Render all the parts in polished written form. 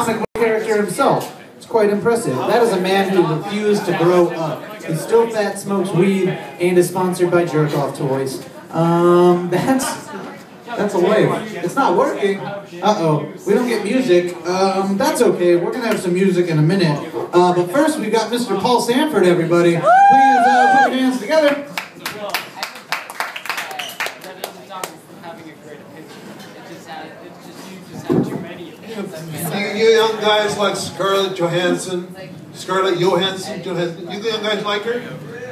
comic book character himself. It's quite impressive. That is a man who refused to grow up. He's still fat, smokes weed, and is sponsored by jerk-off toys. That's a wave. It's not working. Uh-oh. We don't get music. That's okay. We're going to have some music in a minute. But first, we've got Mr. Paul Sanford, everybody. Please put your hands together. You young guys like Scarlett Johansson? Scarlett Johansson? You young guys like her?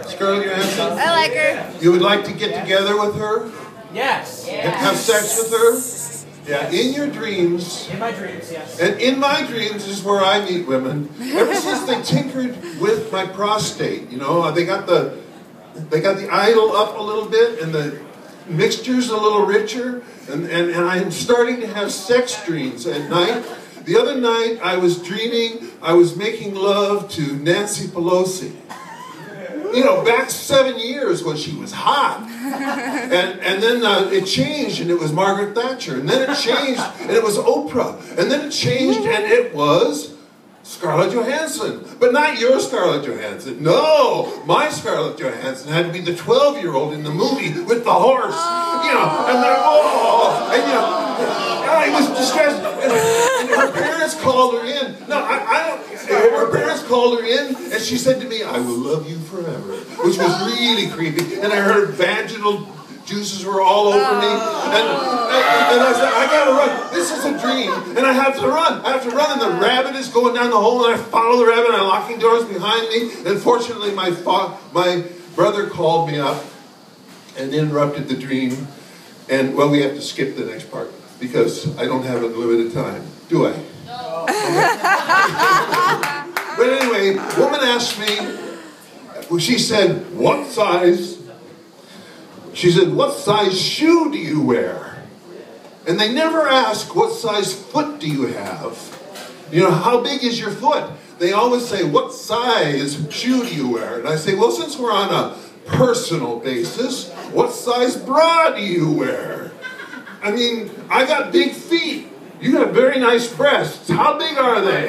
Scarlett Johansson? I like her. You would like to get together with her? Yes. Have sex with her? Yeah. In your dreams. In my dreams, yes. And in my dreams is where I meet women. Ever since they tinkered with my prostate, you know, they got the idol up a little bit and the mixture's a little richer, and I'm starting to have sex dreams at night. The other night I was dreaming I was making love to Nancy Pelosi. You know, back 7 years when she was hot. And then it changed and it was Margaret Thatcher. And then it changed and it was Oprah. And then it changed and it was Scarlett Johansson. But not your Scarlett Johansson. No! My Scarlett Johansson had to be the 12-year-old in the movie with the horse. You know, and they're, and you know, I was distressed. And her parents called her in. No, her parents called her in, and she said to me, "I will love you forever," which was really creepy. And I heard vaginal juices were all over me. And I said, I gotta run. This is a dream. And I have to run. I have to run, and the rabbit is going down the hole, and I follow the rabbit, and I'm locking doors behind me. And fortunately, my brother called me up and interrupted the dream. And, well, we have to skip the next part because I don't have unlimited time. Do I? No. But anyway, a woman asked me, she said, "What size?" She said, "What size shoe do you wear?" And they never ask, "What size foot do you have?" You know, how big is your foot? They always say, "What size shoe do you wear?" And I say, well, since we're on a personal basis, what size bra do you wear? I mean, I got big feet. You have very nice breasts. How big are they?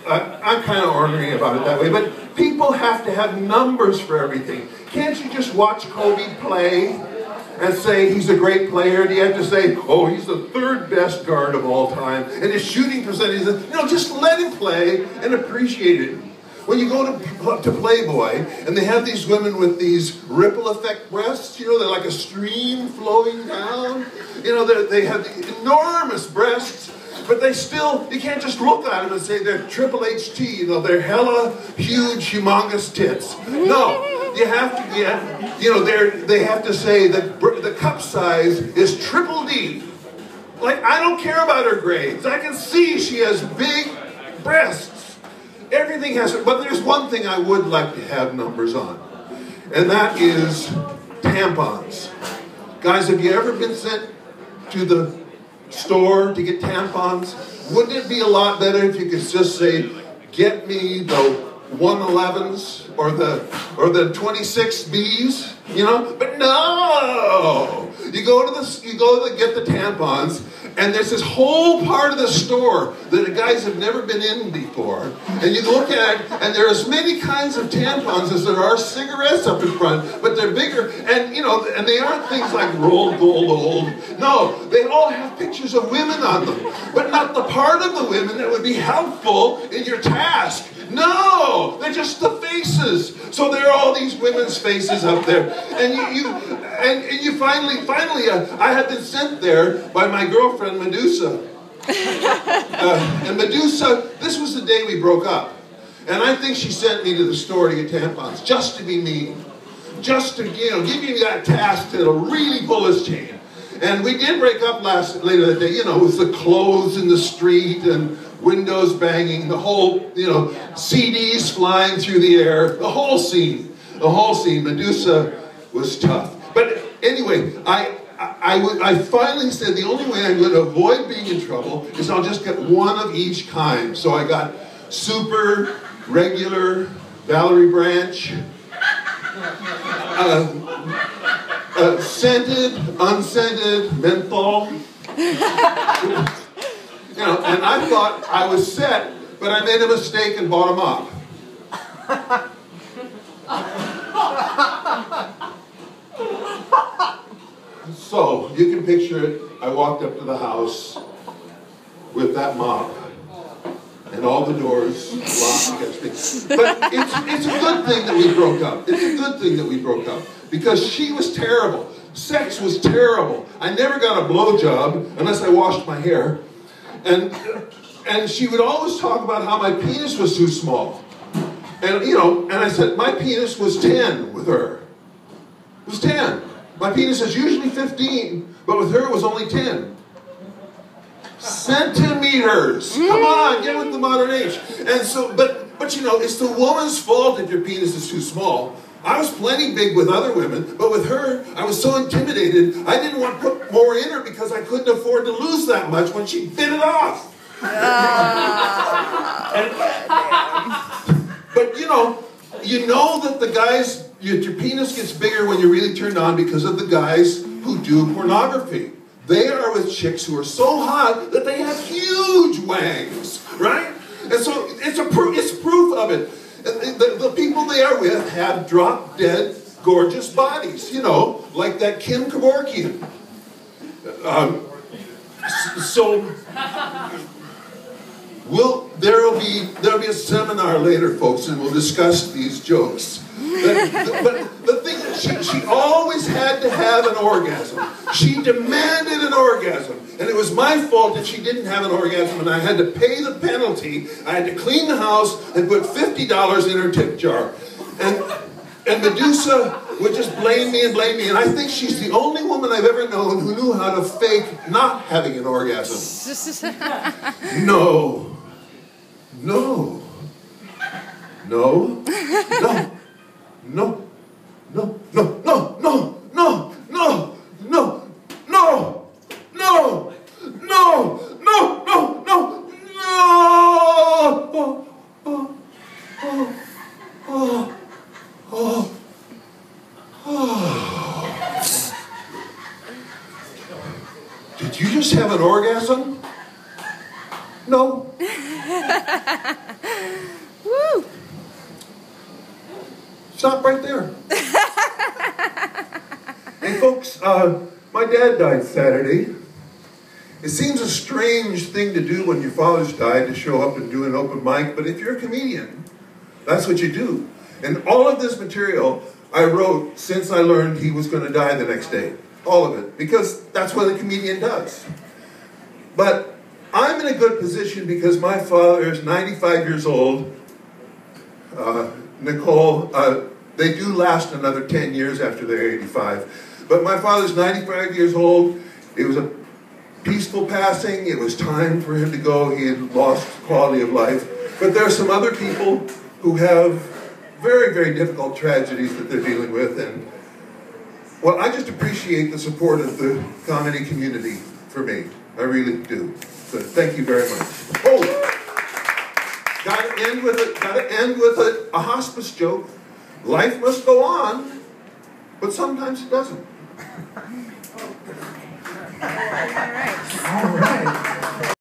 I'm kind of ornery about it that way, but people have to have numbers for everything. Can't you just watch Kobe play and say he's a great player? Do you have to say, oh, he's the third best guard of all time, and his shooting percentage is, you know, just let him play and appreciate it. When you go to Playboy, and they have these women with these ripple effect breasts, you know, they're like a stream flowing down. You know, they have enormous breasts, but they still, you can't just look at them and say they're triple HT, you know, they're hella huge, humongous tits. No, you have to get, you know, they have to say that the cup size is triple D. Like, I don't care about her grades. I can see she has big breasts. Everything has, but there's one thing I would like to have numbers on, and that is tampons. Guys, have you ever been sent to the store to get tampons? Wouldn't it be a lot better if you could just say, "Get me the 111s or the 26Bs," you know? But no, you go to get the tampons, and there's this whole part of the store that the guys have never been in before. And you look at it, and there are as many kinds of tampons as there are cigarettes up in front, but they're bigger, and you know, and they aren't things like rolled gold old. No, they all have pictures of women on them, but not the part of the women that would be helpful in your task. No, they're just the faces. So there are all these women's faces up there, and you finally, I had been sent there by my girlfriend Medusa, and Medusa, this was the day we broke up, and I think she sent me to the store to get tampons just to be mean, just to, you know, give me that task that'll really pull his chain. And we did break up later that day, you know, with the clothes in the street and windows banging, the whole, you know, CDs flying through the air, the whole scene. Medusa was tough. But anyway, I finally said the only way I'm going to avoid being in trouble is I'll just get one of each kind. So I got super, regular, Valerie Branch, scented, unscented, menthol. know, and I thought I was set, but I made a mistake and bought a mop. So, you can picture it. I walked up to the house with that mop, and all the doors locked against me. But it's a good thing that we broke up. It's a good thing that we broke up. Because she was terrible. Sex was terrible. I never got a blowjob unless I washed my hair. And she would always talk about how my penis was too small. And, you know, and I said, my penis was 10 with her. It was 10. My penis is usually 15, but with her it was only 10. Centimeters. Come on, get with the modern age. And so, but you know, it's the woman's fault if your penis is too small. I was plenty big with other women, but with her, I was so intimidated, I didn't want to put more in her because I couldn't afford to lose that much when she bit it off. But you know that the guys, your penis gets bigger when you're really turned on because of the guys who do pornography. They are with chicks who are so hot that they have huge wangs, right? And so it's proof of it. The people they are with have drop-dead, gorgeous bodies, you know, like that Kim Kevorkian. There'll be a seminar later, folks, and we'll discuss these jokes. But the thing is, she always had to have an orgasm. She demanded an orgasm. And it was my fault that she didn't have an orgasm, and I had to pay the penalty. I had to clean the house and put $50 in her tip jar. And Medusa would just blame me. And I think she's the only woman I've ever known who knew how to fake not having an orgasm. No. No. No. No. No. No. No. No. No. No. No. No. No. No! No! No! No! No! No! Oh! Oh! Oh! Oh! Oh! Did you just have an orgasm? No. Woo! Stop right there. Hey folks, my dad died Saturday. It seems a strange thing to do when your father's died, to show up and do an open mic, but if you're a comedian, that's what you do. And all of this material I wrote since I learned he was going to die the next day. All of it. Because that's what a comedian does. But I'm in a good position because my father is 95 years old. Nicole, they do last another 10 years after they're 85. But my father's 95 years old. It was a peaceful passing. It was time for him to go. He had lost quality of life. But there are some other people who have very, very difficult tragedies that they're dealing with. And, well, I just appreciate the support of the comedy community for me. I really do. So thank you very much. Oh! Gotta end with a hospice joke. Life must go on, but sometimes it doesn't. All right. All right.